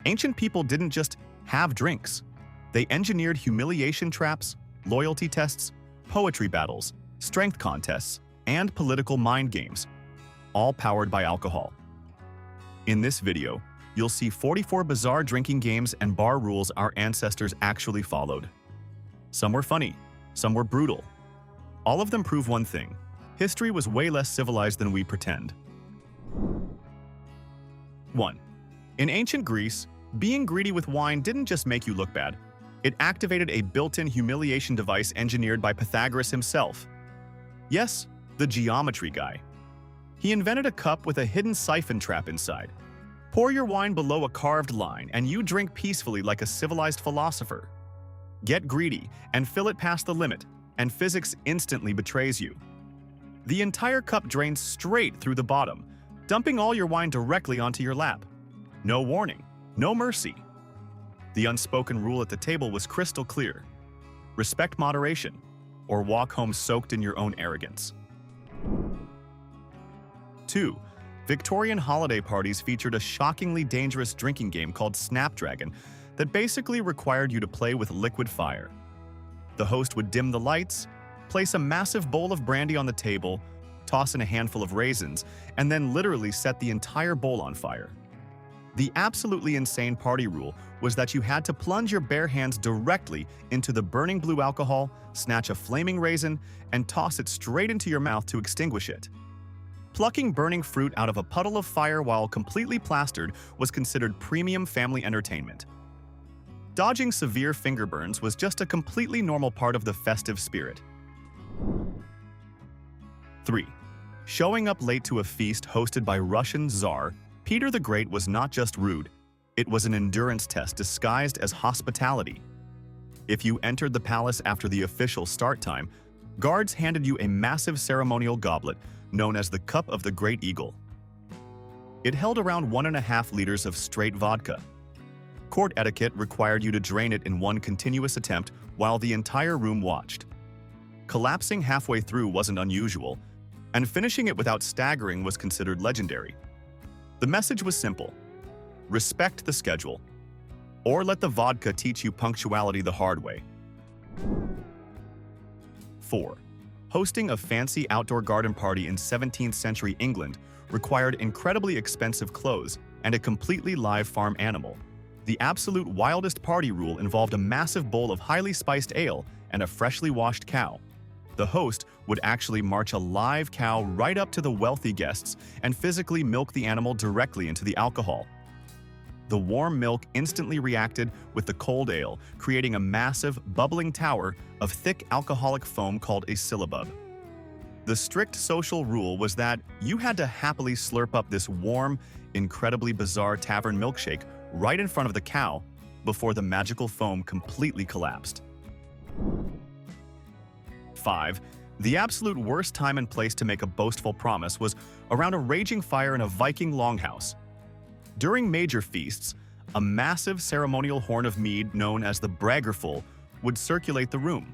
Ancient people didn't just have drinks. They engineered humiliation traps, loyalty tests, poetry battles, strength contests, and political mind games, all powered by alcohol. In this video, you'll see 44 bizarre drinking games and bar rules our ancestors actually followed. Some were funny, some were brutal. All of them prove one thing: history was way less civilized than we pretend. 1. In ancient Greece, being greedy with wine didn't just make you look bad. It activated a built-in humiliation device engineered by Pythagoras himself. Yes, the geometry guy. He invented a cup with a hidden siphon trap inside. Pour your wine below a carved line, and you drink peacefully like a civilized philosopher. Get greedy and fill it past the limit, and physics instantly betrays you. The entire cup drains straight through the bottom, dumping all your wine directly onto your lap. No warning, no mercy. The unspoken rule at the table was crystal clear: respect moderation, or walk home soaked in your own arrogance. 2. Victorian holiday parties featured a shockingly dangerous drinking game called Snapdragon that basically required you to play with liquid fire. The host would dim the lights, place a massive bowl of brandy on the table, toss in a handful of raisins, and then literally set the entire bowl on fire. The absolutely insane party rule was that you had to plunge your bare hands directly into the burning blue alcohol, snatch a flaming raisin, and toss it straight into your mouth to extinguish it. Plucking burning fruit out of a puddle of fire while completely plastered was considered premium family entertainment. Dodging severe finger burns was just a completely normal part of the festive spirit. 3. Showing up late to a feast hosted by Russian Tsar Peter the Great was not just rude, it was an endurance test disguised as hospitality. If you entered the palace after the official start time, guards handed you a massive ceremonial goblet known as the Cup of the Great Eagle. It held around 1.5 liters of straight vodka. Court etiquette required you to drain it in one continuous attempt while the entire room watched. Collapsing halfway through wasn't unusual, and finishing it without staggering was considered legendary. The message was simple: respect the schedule, or let the vodka teach you punctuality the hard way. 4. Hosting a fancy outdoor garden party in 17th century England required incredibly expensive clothes and a completely live farm animal. The absolute wildest party rule involved a massive bowl of highly spiced ale and a freshly washed cow. The host would actually march a live cow right up to the wealthy guests and physically milk the animal directly into the alcohol. The warm milk instantly reacted with the cold ale, creating a massive, bubbling tower of thick alcoholic foam called a syllabub. The strict social rule was that you had to happily slurp up this warm, incredibly bizarre tavern milkshake right in front of the cow before the magical foam completely collapsed. 5. The absolute worst time and place to make a boastful promise was around a raging fire in a Viking longhouse. During major feasts, a massive ceremonial horn of mead known as the braggerful would circulate the room.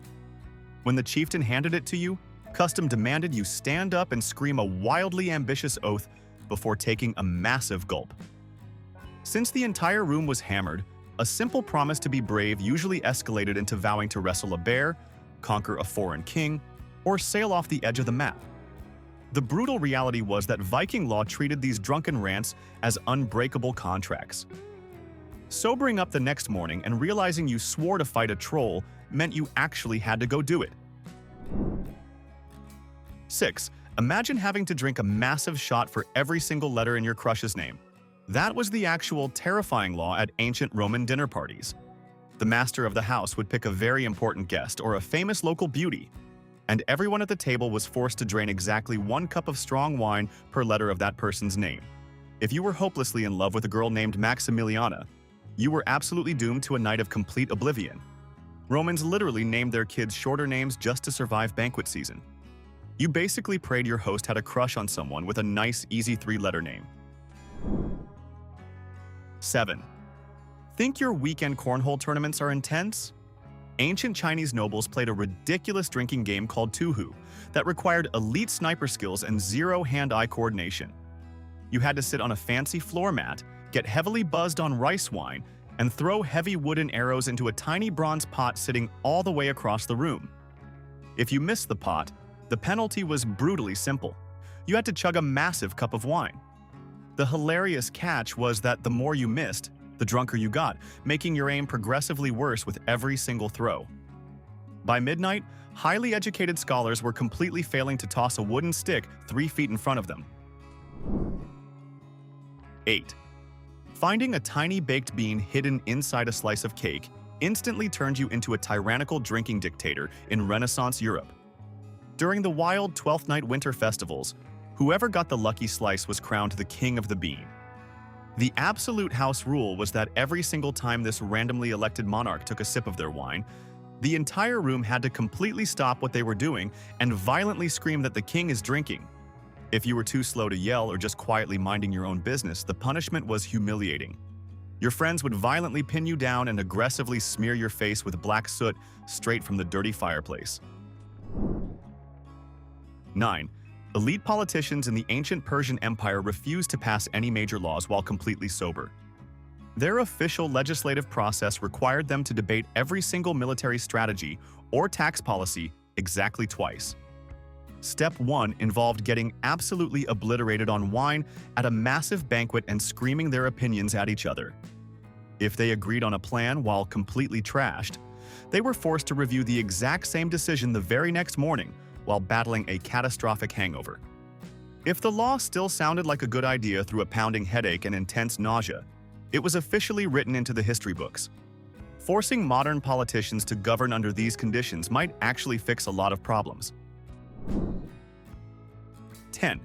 When the chieftain handed it to you, custom demanded you stand up and scream a wildly ambitious oath before taking a massive gulp. Since the entire room was hammered, a simple promise to be brave usually escalated into vowing to wrestle a bear, conquer a foreign king, or sail off the edge of the map. The brutal reality was that Viking law treated these drunken rants as unbreakable contracts. Sobering up the next morning and realizing you swore to fight a troll meant you actually had to go do it. 6. Imagine having to drink a massive shot for every single letter in your crush's name. That was the actual terrifying law at ancient Roman dinner parties. The master of the house would pick a very important guest or a famous local beauty, and everyone at the table was forced to drain exactly 1 cup of strong wine per letter of that person's name. If you were hopelessly in love with a girl named Maximiliana, you were absolutely doomed to a night of complete oblivion. Romans literally named their kids shorter names just to survive banquet season. You basically prayed your host had a crush on someone with a nice, easy 3-letter name. 7. Think your weekend cornhole tournaments are intense? Ancient Chinese nobles played a ridiculous drinking game called Tuhu that required elite sniper skills and zero hand-eye coordination. You had to sit on a fancy floor mat, get heavily buzzed on rice wine, and throw heavy wooden arrows into a tiny bronze pot sitting all the way across the room. If you missed the pot, the penalty was brutally simple. You had to chug a massive cup of wine. The hilarious catch was that the more you missed, the drunker you got, making your aim progressively worse with every single throw. By midnight, highly educated scholars were completely failing to toss a wooden stick 3 feet in front of them. 8. Finding a tiny baked bean hidden inside a slice of cake instantly turned you into a tyrannical drinking dictator in Renaissance Europe. During the wild Twelfth Night winter festivals, whoever got the lucky slice was crowned the king of the bean. The absolute house rule was that every single time this randomly elected monarch took a sip of their wine, the entire room had to completely stop what they were doing and violently scream that the king is drinking. If you were too slow to yell or just quietly minding your own business, the punishment was humiliating. Your friends would violently pin you down and aggressively smear your face with black soot straight from the dirty fireplace. 9. Elite politicians in the ancient Persian Empire refused to pass any major laws while completely sober. Their official legislative process required them to debate every single military strategy or tax policy exactly twice. Step 1 involved getting absolutely obliterated on wine at a massive banquet and screaming their opinions at each other. If they agreed on a plan while completely trashed, they were forced to review the exact same decision the very next morning while battling a catastrophic hangover. If the law still sounded like a good idea through a pounding headache and intense nausea, it was officially written into the history books. Forcing modern politicians to govern under these conditions might actually fix a lot of problems. 10.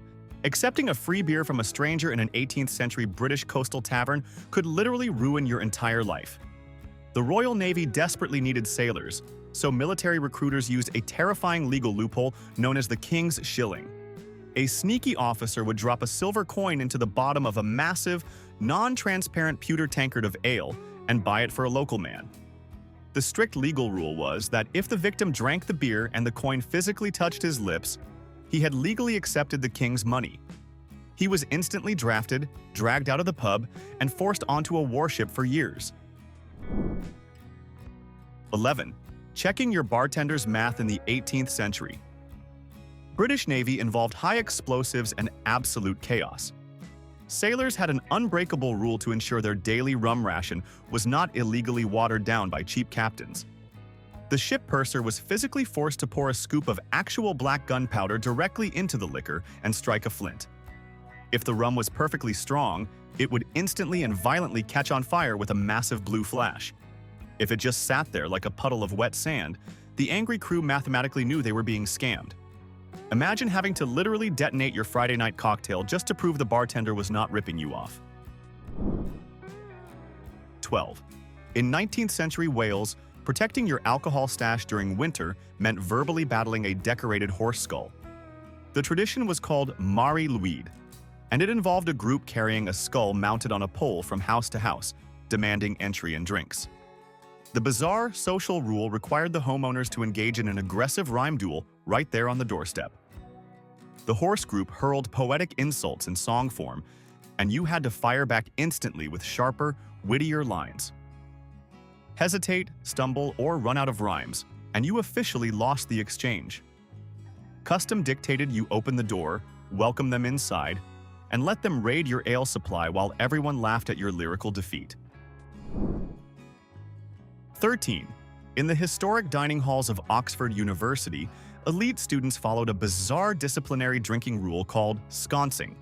Accepting a free beer from a stranger in an 18th century British coastal tavern could literally ruin your entire life. The Royal Navy desperately needed sailors, so military recruiters used a terrifying legal loophole known as the King's Shilling. A sneaky officer would drop a silver coin into the bottom of a massive, non-transparent pewter tankard of ale and buy it for a local man. The strict legal rule was that if the victim drank the beer and the coin physically touched his lips, he had legally accepted the king's money. He was instantly drafted, dragged out of the pub, and forced onto a warship for years. 11. Checking your bartender's math in the 18th century. British Navy involved high explosives and absolute chaos. Sailors had an unbreakable rule to ensure their daily rum ration was not illegally watered down by cheap captains. The ship purser was physically forced to pour a scoop of actual black gunpowder directly into the liquor and strike a flint. If the rum was perfectly strong, it would instantly and violently catch on fire with a massive blue flash. If it just sat there like a puddle of wet sand, the angry crew mathematically knew they were being scammed. Imagine having to literally detonate your Friday night cocktail just to prove the bartender was not ripping you off. 12. In 19th century Wales, protecting your alcohol stash during winter meant verbally battling a decorated horse skull. The tradition was called Mari Lwyd, and it involved a group carrying a skull mounted on a pole from house to house, demanding entry and drinks. The bizarre social rule required the homeowners to engage in an aggressive rhyme duel right there on the doorstep. The horse group hurled poetic insults in song form, and you had to fire back instantly with sharper, wittier lines. Hesitate, stumble, or run out of rhymes, and you officially lost the exchange. Custom dictated you open the door, welcome them inside, and let them raid your ale supply while everyone laughed at your lyrical defeat. 13. In the historic dining halls of Oxford University, elite students followed a bizarre disciplinary drinking rule called sconcing.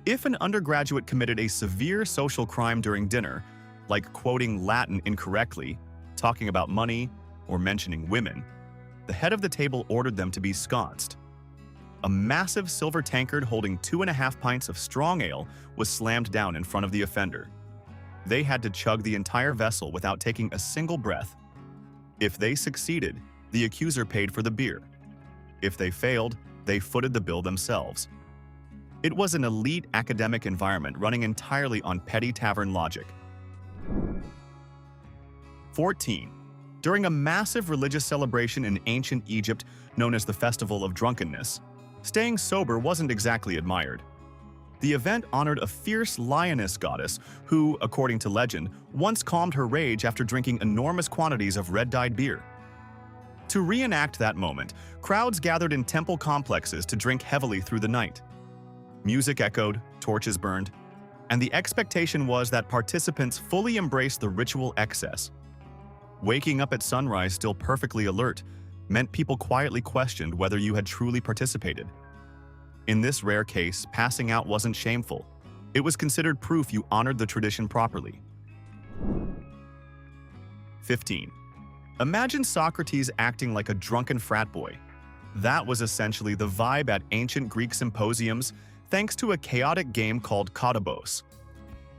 If an undergraduate committed a severe social crime during dinner, like quoting Latin incorrectly, talking about money, or mentioning women, the head of the table ordered them to be sconced. A massive silver tankard holding 2.5 pints of strong ale was slammed down in front of the offender. They had to chug the entire vessel without taking a single breath. If they succeeded, the accuser paid for the beer. If they failed, they footed the bill themselves. It was an elite academic environment running entirely on petty tavern logic. 14. During a massive religious celebration in ancient Egypt known as the Festival of Drunkenness, staying sober wasn't exactly admired. The event honored a fierce lioness goddess who, according to legend, once calmed her rage after drinking enormous quantities of red-dyed beer. To reenact that moment, crowds gathered in temple complexes to drink heavily through the night. Music echoed, torches burned, and the expectation was that participants fully embraced the ritual excess. Waking up at sunrise still perfectly alert meant people quietly questioned whether you had truly participated. In this rare case, passing out wasn't shameful. It was considered proof you honored the tradition properly. 15. Imagine Socrates acting like a drunken frat boy. That was essentially the vibe at ancient Greek symposiums, thanks to a chaotic game called Kottabos.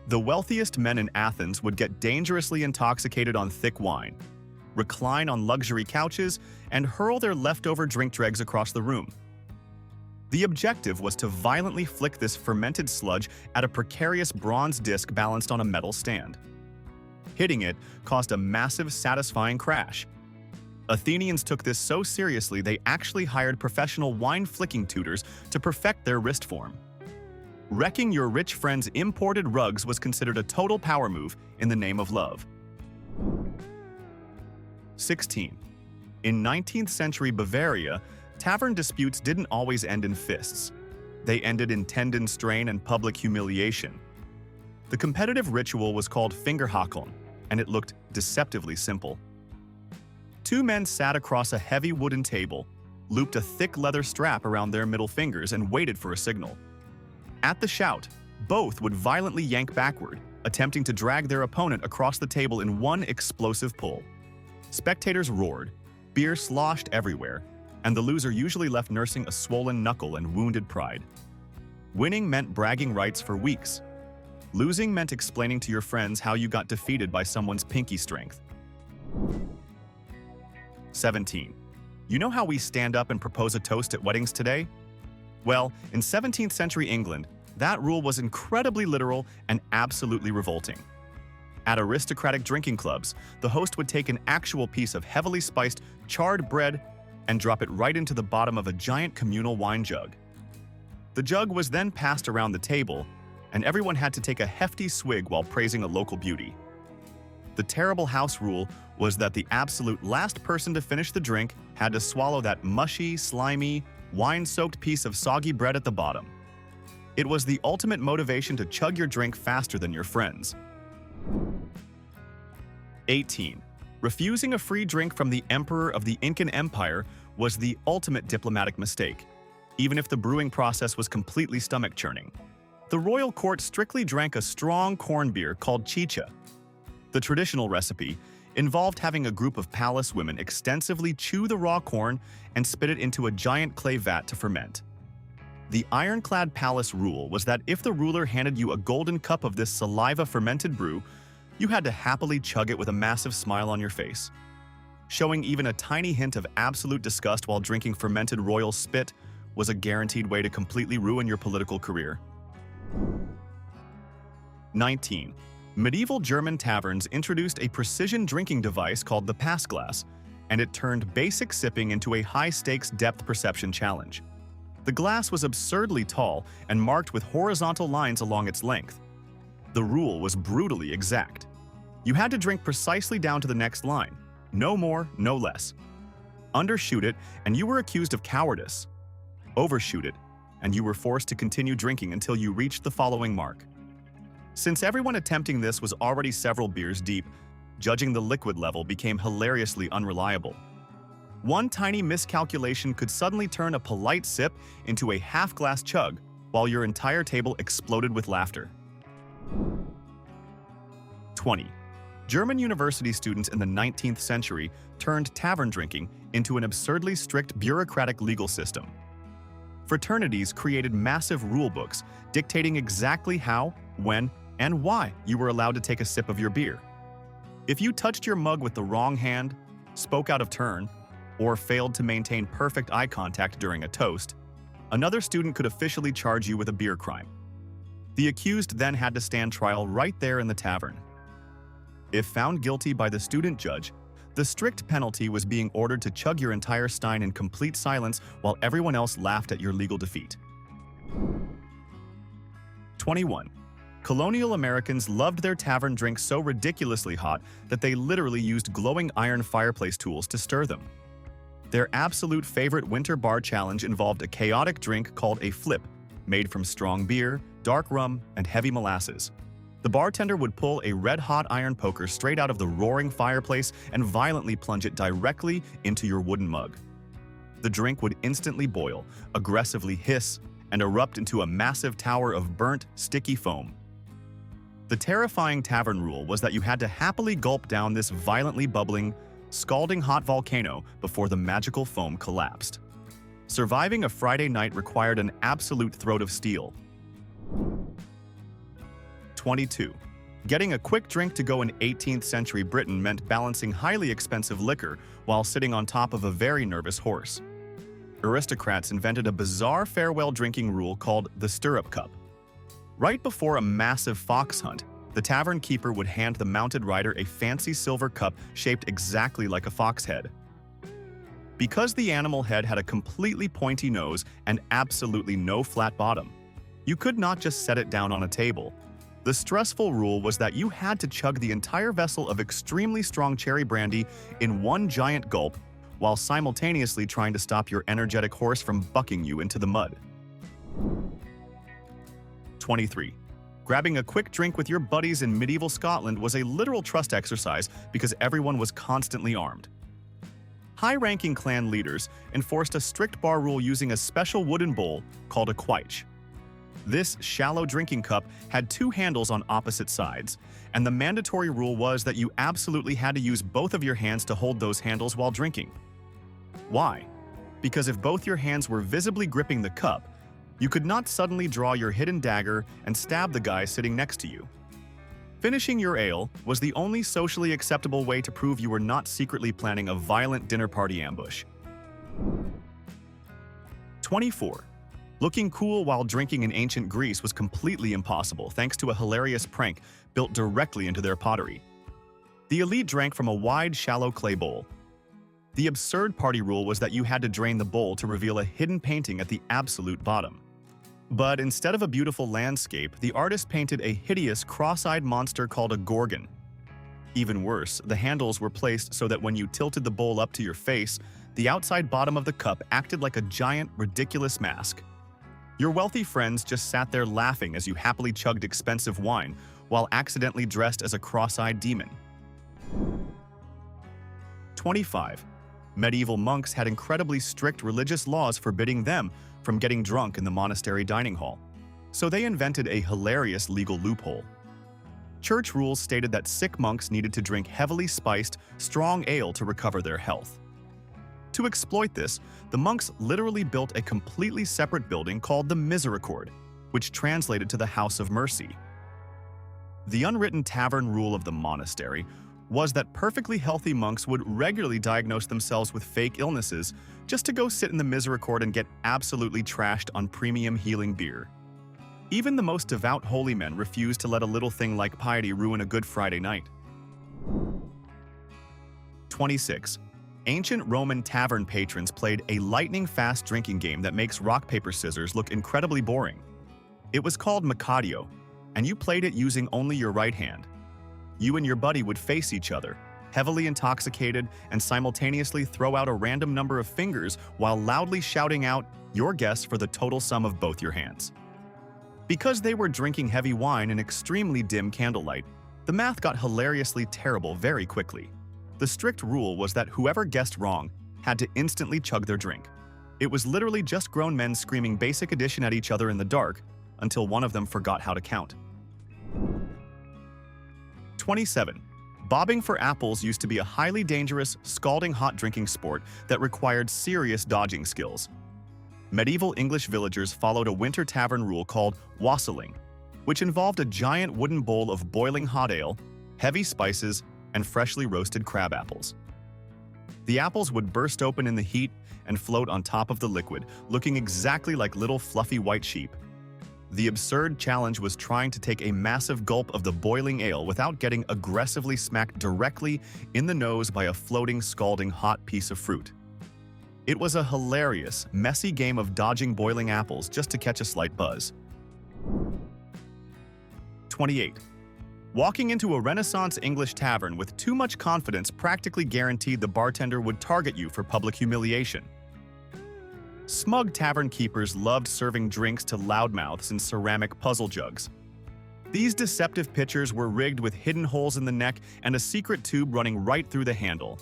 The wealthiest men in Athens would get dangerously intoxicated on thick wine, recline on luxury couches, and hurl their leftover drink dregs across the room. The objective was to violently flick this fermented sludge at a precarious bronze disc balanced on a metal stand. Hitting it caused a massive, satisfying crash. Athenians took this so seriously they actually hired professional wine-flicking tutors to perfect their wrist form. Wrecking your rich friend's imported rugs was considered a total power move in the name of love. 16. In 19th century Bavaria, tavern disputes didn't always end in fists. They ended in tendon strain and public humiliation. The competitive ritual was called Fingerhakeln, and it looked deceptively simple. Two men sat across a heavy wooden table, looped a thick leather strap around their middle fingers, and waited for a signal. At the shout, both would violently yank backward, attempting to drag their opponent across the table in one explosive pull. Spectators roared, beer sloshed everywhere, and the loser usually left nursing a swollen knuckle and wounded pride. Winning meant bragging rights for weeks. Losing meant explaining to your friends how you got defeated by someone's pinky strength. 17. You know how we stand up and propose a toast at weddings today? Well, in 17th century England, that rule was incredibly literal and absolutely revolting. At aristocratic drinking clubs, the host would take an actual piece of heavily spiced, charred bread and drop it right into the bottom of a giant communal wine jug. The jug was then passed around the table, and everyone had to take a hefty swig while praising a local beauty. The terrible house rule was that the absolute last person to finish the drink had to swallow that mushy, slimy, wine-soaked piece of soggy bread at the bottom. It was the ultimate motivation to chug your drink faster than your friends. 18. Refusing a free drink from the emperor of the Incan Empire was the ultimate diplomatic mistake, even if the brewing process was completely stomach-churning. The royal court strictly drank a strong corn beer called chicha. The traditional recipe involved having a group of palace women extensively chew the raw corn and spit it into a giant clay vat to ferment. The ironclad palace rule was that if the ruler handed you a golden cup of this saliva-fermented brew, you had to happily chug it with a massive smile on your face. Showing even a tiny hint of absolute disgust while drinking fermented royal spit was a guaranteed way to completely ruin your political career. 19. Medieval German taverns introduced a precision drinking device called the pass glass, and it turned basic sipping into a high-stakes depth perception challenge. The glass was absurdly tall and marked with horizontal lines along its length. The rule was brutally exact. You had to drink precisely down to the next line. No more, no less. Undershoot it, and you were accused of cowardice. Overshoot it, and you were forced to continue drinking until you reached the following mark. Since everyone attempting this was already several beers deep, judging the liquid level became hilariously unreliable. One tiny miscalculation could suddenly turn a polite sip into a half-glass chug, while your entire table exploded with laughter. 20. German university students in the 19th century turned tavern drinking into an absurdly strict bureaucratic legal system. Fraternities created massive rulebooks dictating exactly how, when, and why you were allowed to take a sip of your beer. If you touched your mug with the wrong hand, spoke out of turn, or failed to maintain perfect eye contact during a toast, another student could officially charge you with a beer crime. The accused then had to stand trial right there in the tavern. If found guilty by the student judge, the strict penalty was being ordered to chug your entire stein in complete silence while everyone else laughed at your legal defeat. 21. Colonial Americans loved their tavern drinks so ridiculously hot that they literally used glowing iron fireplace tools to stir them. Their absolute favorite winter bar challenge involved a chaotic drink called a flip, made from strong beer, dark rum, and heavy molasses. The bartender would pull a red-hot iron poker straight out of the roaring fireplace and violently plunge it directly into your wooden mug. The drink would instantly boil, aggressively hiss, and erupt into a massive tower of burnt, sticky foam. The terrifying tavern rule was that you had to happily gulp down this violently bubbling, scalding hot volcano before the magical foam collapsed. Surviving a Friday night required an absolute throat of steel. 22. Getting a quick drink to go in 18th century Britain meant balancing highly expensive liquor while sitting on top of a very nervous horse. Aristocrats invented a bizarre farewell drinking rule called the stirrup cup. Right before a massive fox hunt, the tavern keeper would hand the mounted rider a fancy silver cup shaped exactly like a fox head. Because the animal head had a completely pointy nose and absolutely no flat bottom, you could not just set it down on a table. The stressful rule was that you had to chug the entire vessel of extremely strong cherry brandy in one giant gulp while simultaneously trying to stop your energetic horse from bucking you into the mud. 23. Grabbing a quick drink with your buddies in medieval Scotland was a literal trust exercise because everyone was constantly armed. High-ranking clan leaders enforced a strict bar rule using a special wooden bowl called a quaich. This shallow drinking cup had two handles on opposite sides, and the mandatory rule was that you absolutely had to use both of your hands to hold those handles while drinking. Why? Because if both your hands were visibly gripping the cup, you could not suddenly draw your hidden dagger and stab the guy sitting next to you. Finishing your ale was the only socially acceptable way to prove you were not secretly planning a violent dinner party ambush. 24. Looking cool while drinking in ancient Greece was completely impossible thanks to a hilarious prank built directly into their pottery. The elite drank from a wide, shallow clay bowl. The absurd party rule was that you had to drain the bowl to reveal a hidden painting at the absolute bottom. But instead of a beautiful landscape, the artist painted a hideous, cross-eyed monster called a gorgon. Even worse, the handles were placed so that when you tilted the bowl up to your face, the outside bottom of the cup acted like a giant, ridiculous mask. Your wealthy friends just sat there laughing as you happily chugged expensive wine while accidentally dressed as a cross-eyed demon. 25. Medieval monks had incredibly strict religious laws forbidding them from getting drunk in the monastery dining hall, so they invented a hilarious legal loophole. Church rules stated that sick monks needed to drink heavily spiced, strong ale to recover their health. To exploit this, the monks literally built a completely separate building called the Misericord, which translated to the House of Mercy. The unwritten tavern rule of the monastery was that perfectly healthy monks would regularly diagnose themselves with fake illnesses just to go sit in the Misericord and get absolutely trashed on premium healing beer. Even the most devout holy men refused to let a little thing like piety ruin a Good Friday night. 26. Ancient Roman tavern patrons played a lightning-fast drinking game that makes rock, paper, scissors look incredibly boring. It was called Mercadio, and you played it using only your right hand. You and your buddy would face each other, heavily intoxicated, and simultaneously throw out a random number of fingers while loudly shouting out your guess for the total sum of both your hands. Because they were drinking heavy wine in extremely dim candlelight, the math got hilariously terrible very quickly. The strict rule was that whoever guessed wrong had to instantly chug their drink. It was literally just grown men screaming basic addition at each other in the dark until one of them forgot how to count. 27. Bobbing for apples used to be a highly dangerous, scalding hot drinking sport that required serious dodging skills. Medieval English villagers followed a winter tavern rule called wassailing, which involved a giant wooden bowl of boiling hot ale, heavy spices, and freshly roasted crab apples. The apples would burst open in the heat and float on top of the liquid, looking exactly like little fluffy white sheep. The absurd challenge was trying to take a massive gulp of the boiling ale without getting aggressively smacked directly in the nose by a floating, scalding hot piece of fruit. It was a hilarious, messy game of dodging boiling apples just to catch a slight buzz. 28. Walking into a Renaissance English tavern with too much confidence practically guaranteed the bartender would target you for public humiliation. Smug tavern keepers loved serving drinks to loudmouths in ceramic puzzle jugs. These deceptive pitchers were rigged with hidden holes in the neck and a secret tube running right through the handle.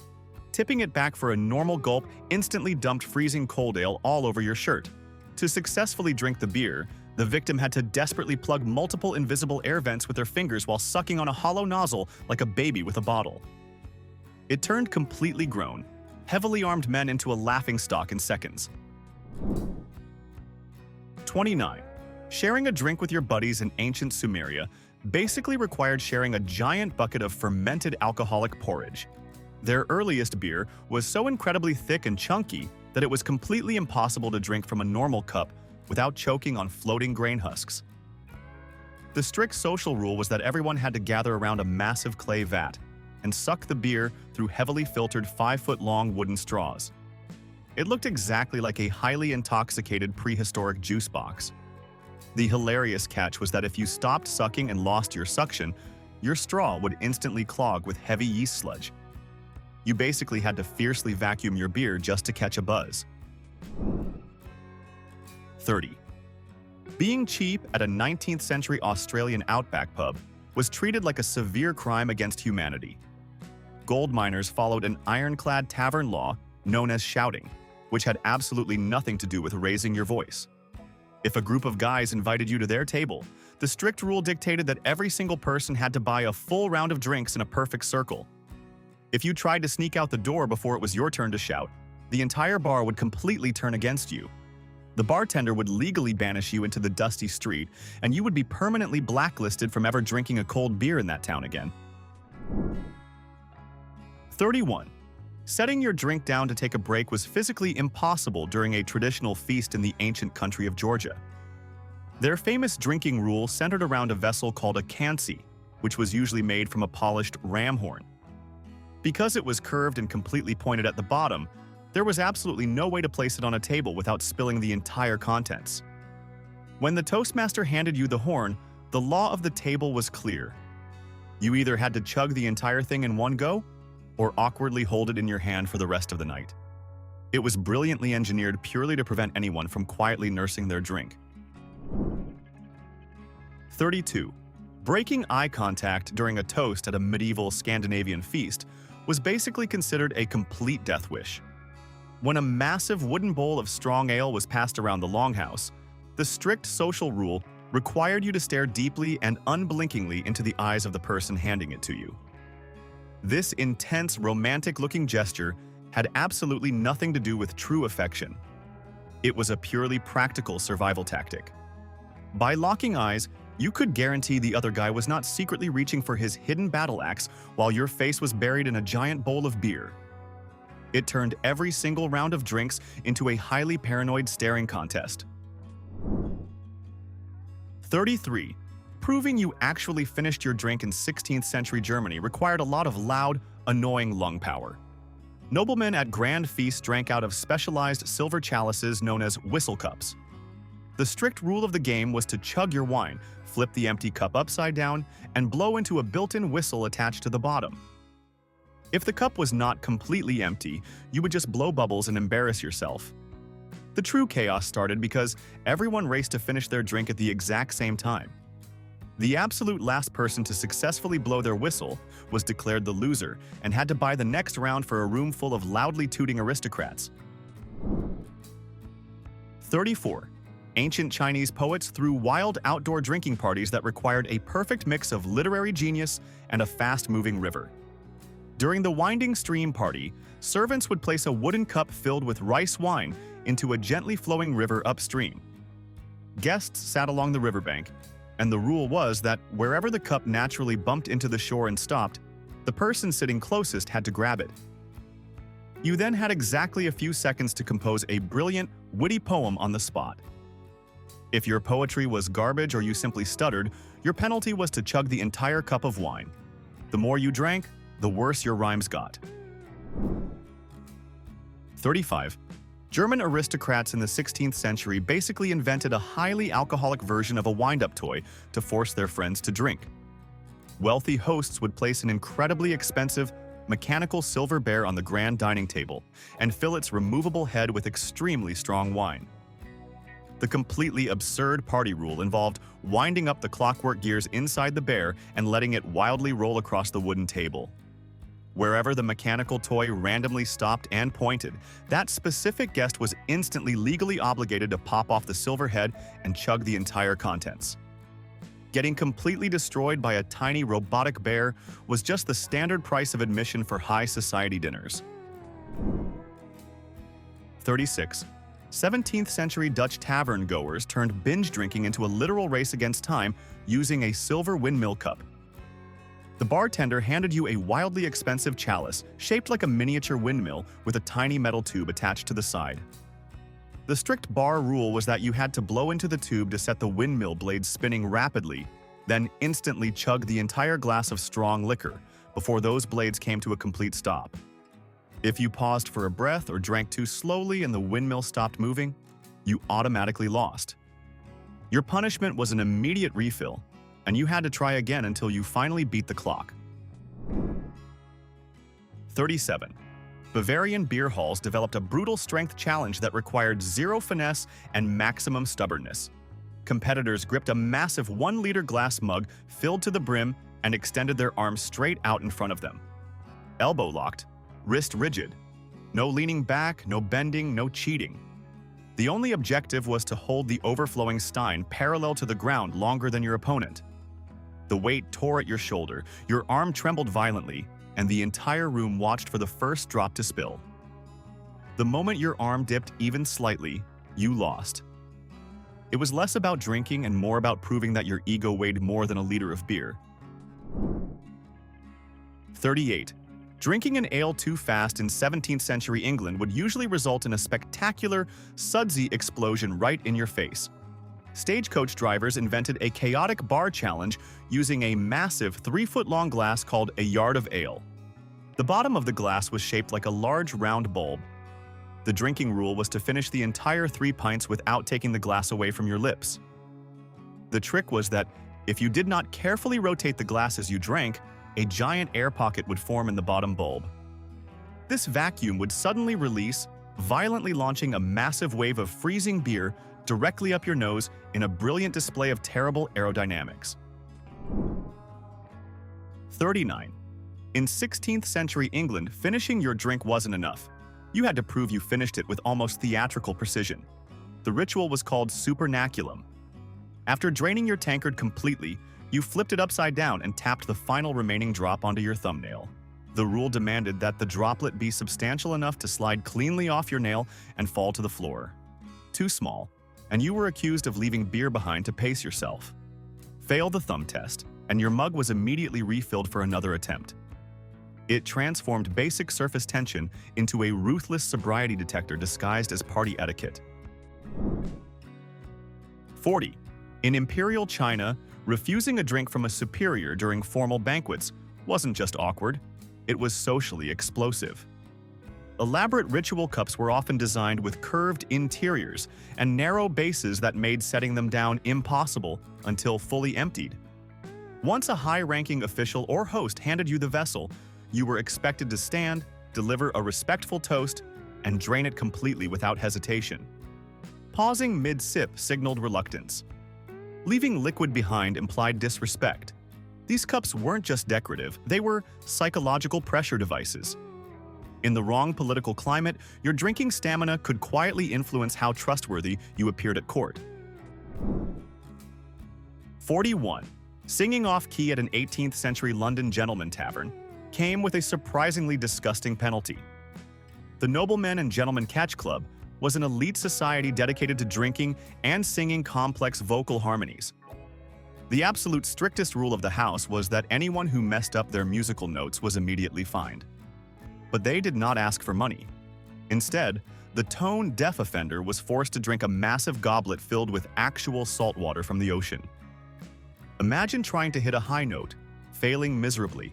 Tipping it back for a normal gulp instantly dumped freezing cold ale all over your shirt. To successfully drink the beer, the victim had to desperately plug multiple invisible air vents with their fingers while sucking on a hollow nozzle like a baby with a bottle. It turned completely grown, heavily armed men into a laughingstock in seconds. 29. Sharing a drink with your buddies in ancient Sumeria basically required sharing a giant bucket of fermented alcoholic porridge. Their earliest beer was so incredibly thick and chunky that it was completely impossible to drink from a normal cup without choking on floating grain husks. The strict social rule was that everyone had to gather around a massive clay vat and suck the beer through heavily filtered 5-foot-long wooden straws. It looked exactly like a highly intoxicated prehistoric juice box. The hilarious catch was that if you stopped sucking and lost your suction, your straw would instantly clog with heavy yeast sludge. You basically had to fiercely vacuum your beer just to catch a buzz. 30. Being cheap at a 19th century Australian outback pub was treated like a severe crime against humanity. Gold miners followed an ironclad tavern law known as shouting, which had absolutely nothing to do with raising your voice. If a group of guys invited you to their table, the strict rule dictated that every single person had to buy a full round of drinks in a perfect circle. If you tried to sneak out the door before it was your turn to shout, the entire bar would completely turn against you. The bartender would legally banish you into the dusty street, and you would be permanently blacklisted from ever drinking a cold beer in that town again. 31. Setting your drink down to take a break was physically impossible during a traditional feast in the ancient country of Georgia. Their famous drinking rule centered around a vessel called a kansi, which was usually made from a polished ram horn. Because it was curved and completely pointed at the bottom, there was absolutely no way to place it on a table without spilling the entire contents. When the toastmaster handed you the horn, the law of the table was clear. You either had to chug the entire thing in one go, or awkwardly hold it in your hand for the rest of the night. It was brilliantly engineered purely to prevent anyone from quietly nursing their drink. 32. Breaking eye contact during a toast at a medieval Scandinavian feast was basically considered a complete death wish. When a massive wooden bowl of strong ale was passed around the longhouse, the strict social rule required you to stare deeply and unblinkingly into the eyes of the person handing it to you. This intense, romantic-looking gesture had absolutely nothing to do with true affection. It was a purely practical survival tactic. By locking eyes, you could guarantee the other guy was not secretly reaching for his hidden battle axe while your face was buried in a giant bowl of beer. It turned every single round of drinks into a highly paranoid staring contest. 33. Proving you actually finished your drink in 16th century Germany required a lot of loud, annoying lung power. Noblemen at grand feasts drank out of specialized silver chalices known as whistle cups. The strict rule of the game was to chug your wine, flip the empty cup upside down, and blow into a built-in whistle attached to the bottom. If the cup was not completely empty, you would just blow bubbles and embarrass yourself. The true chaos started because everyone raced to finish their drink at the exact same time. The absolute last person to successfully blow their whistle was declared the loser and had to buy the next round for a room full of loudly tooting aristocrats. 34. Ancient Chinese poets threw wild outdoor drinking parties that required a perfect mix of literary genius and a fast-moving river. During the winding stream party, servants would place a wooden cup filled with rice wine into a gently flowing river upstream. Guests sat along the riverbank, and the rule was that wherever the cup naturally bumped into the shore and stopped, the person sitting closest had to grab it. You then had exactly a few seconds to compose a brilliant, witty poem on the spot. If your poetry was garbage or you simply stuttered, your penalty was to chug the entire cup of wine. The more you drank, the worse your rhymes got. 35. German aristocrats in the 16th century basically invented a highly alcoholic version of a wind-up toy to force their friends to drink. Wealthy hosts would place an incredibly expensive, mechanical silver bear on the grand dining table and fill its removable head with extremely strong wine. The completely absurd party rule involved winding up the clockwork gears inside the bear and letting it wildly roll across the wooden table. Wherever the mechanical toy randomly stopped and pointed, that specific guest was instantly legally obligated to pop off the silver head and chug the entire contents. Getting completely destroyed by a tiny robotic bear was just the standard price of admission for high society dinners. 36. 17th century Dutch tavern goers turned binge drinking into a literal race against time using a silver windmill cup. The bartender handed you a wildly expensive chalice shaped like a miniature windmill with a tiny metal tube attached to the side. The strict bar rule was that you had to blow into the tube to set the windmill blades spinning rapidly, then instantly chug the entire glass of strong liquor before those blades came to a complete stop. If you paused for a breath or drank too slowly and the windmill stopped moving, you automatically lost. Your punishment was an immediate refill, and you had to try again until you finally beat the clock. 37. Bavarian beer halls developed a brutal strength challenge that required zero finesse and maximum stubbornness. Competitors gripped a massive 1-liter glass mug filled to the brim and extended their arms straight out in front of them. Elbow locked, wrist rigid. No leaning back, no bending, no cheating. The only objective was to hold the overflowing stein parallel to the ground longer than your opponent. The weight tore at your shoulder, your arm trembled violently, and the entire room watched for the first drop to spill. The moment your arm dipped even slightly, you lost. It was less about drinking and more about proving that your ego weighed more than a liter of beer. 38. Drinking an ale too fast in 17th century England would usually result in a spectacular, sudsy explosion right in your face. Stagecoach drivers invented a chaotic bar challenge using a massive 3-foot-long glass called a yard of ale. The bottom of the glass was shaped like a large round bulb. The drinking rule was to finish the entire 3 pints without taking the glass away from your lips. The trick was that if you did not carefully rotate the glass as you drank, a giant air pocket would form in the bottom bulb. This vacuum would suddenly release, violently launching a massive wave of freezing beer directly up your nose in a brilliant display of terrible aerodynamics. 39. In 16th century England, finishing your drink wasn't enough. You had to prove you finished it with almost theatrical precision. The ritual was called supernaculum. After draining your tankard completely, you flipped it upside down and tapped the final remaining drop onto your thumbnail. The rule demanded that the droplet be substantial enough to slide cleanly off your nail and fall to the floor. Too small, and you were accused of leaving beer behind to pace yourself. Fail the thumb test, and your mug was immediately refilled for another attempt. It transformed basic surface tension into a ruthless sobriety detector disguised as party etiquette. 40. In Imperial China, refusing a drink from a superior during formal banquets wasn't just awkward, it was socially explosive. Elaborate ritual cups were often designed with curved interiors and narrow bases that made setting them down impossible until fully emptied. Once a high-ranking official or host handed you the vessel, you were expected to stand, deliver a respectful toast, and drain it completely without hesitation. Pausing mid-sip signaled reluctance. Leaving liquid behind implied disrespect. These cups weren't just decorative, they were psychological pressure devices. In the wrong political climate, your drinking stamina could quietly influence how trustworthy you appeared at court. 41. Singing off-key at an 18th century London gentleman tavern came with a surprisingly disgusting penalty. The Noblemen and Gentlemen Catch Club was an elite society dedicated to drinking and singing complex vocal harmonies. The absolute strictest rule of the house was that anyone who messed up their musical notes was immediately fined. But they did not ask for money. Instead, the tone-deaf offender was forced to drink a massive goblet filled with actual salt water from the ocean. Imagine trying to hit a high note, failing miserably,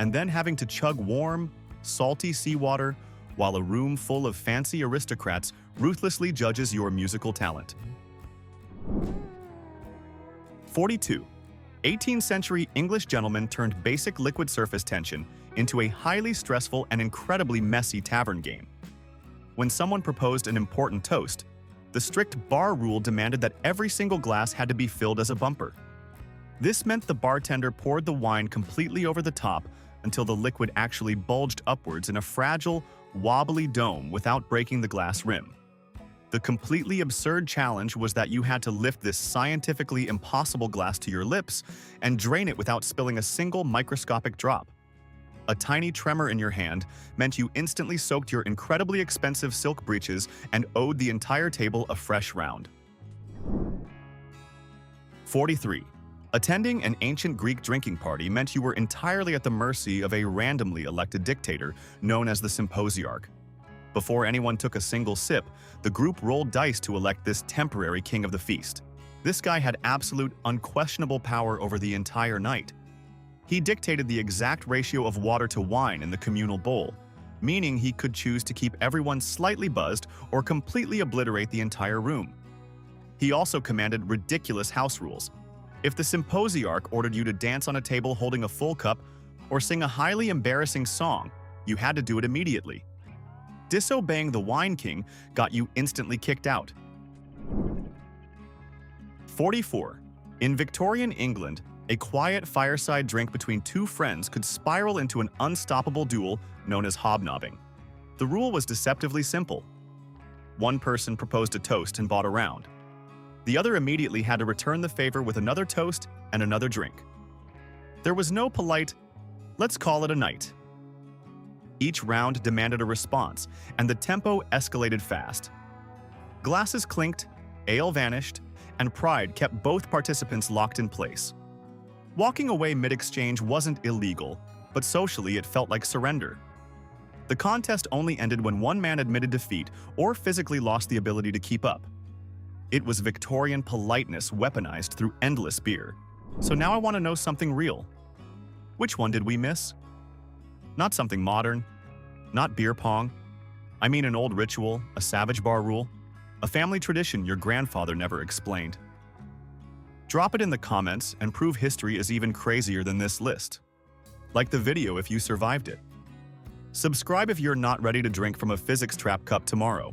and then having to chug warm, salty seawater while a room full of fancy aristocrats ruthlessly judges your musical talent. 42. 18th century English gentlemen turned basic liquid surface tension into a highly stressful and incredibly messy tavern game. When someone proposed an important toast, the strict bar rule demanded that every single glass had to be filled as a bumper. This meant the bartender poured the wine completely over the top until the liquid actually bulged upwards in a fragile, wobbly dome without breaking the glass rim. The completely absurd challenge was that you had to lift this scientifically impossible glass to your lips and drain it without spilling a single microscopic drop. A tiny tremor in your hand meant you instantly soaked your incredibly expensive silk breeches and owed the entire table a fresh round. 43. Attending an ancient Greek drinking party meant you were entirely at the mercy of a randomly elected dictator known as the Symposiarch. Before anyone took a single sip, the group rolled dice to elect this temporary king of the feast. This guy had absolute, unquestionable power over the entire night. He dictated the exact ratio of water to wine in the communal bowl, meaning he could choose to keep everyone slightly buzzed or completely obliterate the entire room. He also commanded ridiculous house rules. If the Symposiarch ordered you to dance on a table holding a full cup or sing a highly embarrassing song, you had to do it immediately. Disobeying the Wine King got you instantly kicked out. 44. In Victorian England, a quiet fireside drink between two friends could spiral into an unstoppable duel known as hobnobbing. The rule was deceptively simple. One person proposed a toast and bought a round. The other immediately had to return the favor with another toast and another drink. There was no polite, "Let's call it a night." Each round demanded a response, and the tempo escalated fast. Glasses clinked, ale vanished, and pride kept both participants locked in place. Walking away mid-exchange wasn't illegal, but socially it felt like surrender. The contest only ended when one man admitted defeat or physically lost the ability to keep up. It was Victorian politeness weaponized through endless beer. So now I want to know something real. Which one did we miss? Not something modern, not beer pong. I mean an old ritual, a savage bar rule, a family tradition your grandfather never explained. Drop it in the comments and prove history is even crazier than this list. Like the video if you survived it. Subscribe if you're not ready to drink from a physics trap cup tomorrow.